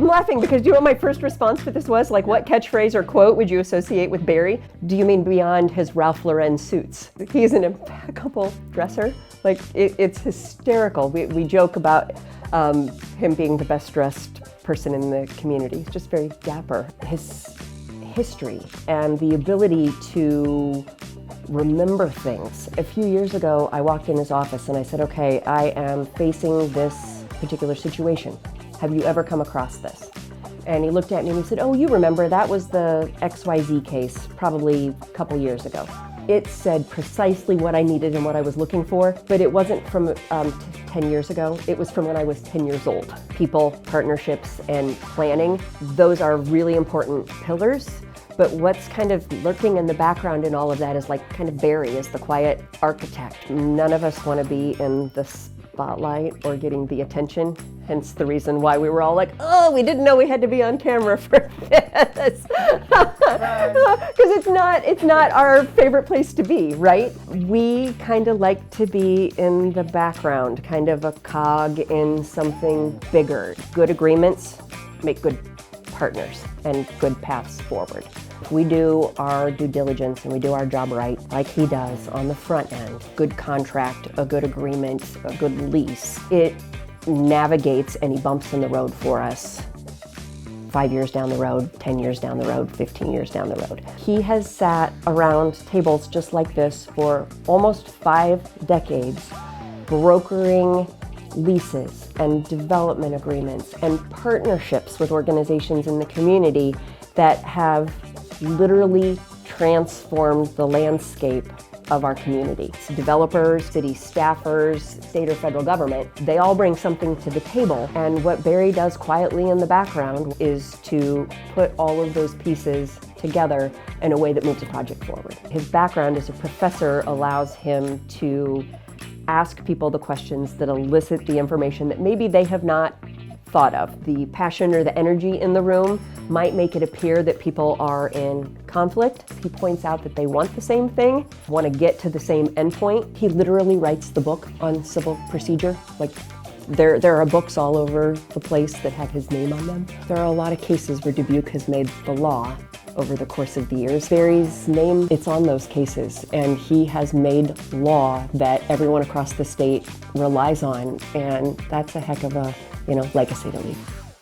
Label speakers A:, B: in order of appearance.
A: I'm laughing because do you know what my first response to this was? Like, what catchphrase or quote would you associate with Barry? Do you mean beyond his Ralph Lauren suits? He's an impeccable dresser. Like, it's hysterical. We joke about him being the best dressed person in the community. He's just very dapper. His history and the ability to remember things. A few years ago, I walked in his office and I said, okay, I am facing this particular situation. Have you ever come across this? And he looked at me and he said, oh, you remember, that was the XYZ case probably a couple years ago. It said precisely what I needed and what I was looking for, but it wasn't from 10 years ago. It was from when I was 10 years old. People, partnerships, and planning, those are really important pillars. But what's kind of lurking in the background in all of that is like kind of Barry as the quiet architect. None of us want to be in the spotlight or getting the attention, hence the reason why we were all like, oh, we didn't know we had to be on camera for this. Because it's not our favorite place to be, right? We kind of like to be in the background, kind of a cog in something bigger. Good agreements make good partners and good paths forward. If we do our due diligence and we do our job right, like he does on the front end, good contract, a good agreement, a good lease, it navigates any bumps in the road for us 5 years down the road, 10 years down the road, 15 years down the road. He has sat around tables just like this for almost 5 decades, brokering leases and development agreements and partnerships with organizations in the community that have literally transformed the landscape of our community. Developers, city staffers, state or federal government, they all bring something to the table. And what Barry does quietly in the background is to put all of those pieces together in a way that moves a project forward. His background as a professor allows him to ask people the questions that elicit the information that maybe they have not thought of. The passion or the energy in the room might make it appear that people are in conflict. He points out that they want the same thing, want to get to the same endpoint. He literally writes the book on civil procedure. Like, there are books all over the place that have his name on them. There are a lot of cases where Dubuque has made the law over the course of the years. Barry's name, it's on those cases, and he has made law that everyone across the state relies on, and that's a heck of a, legacy to leave.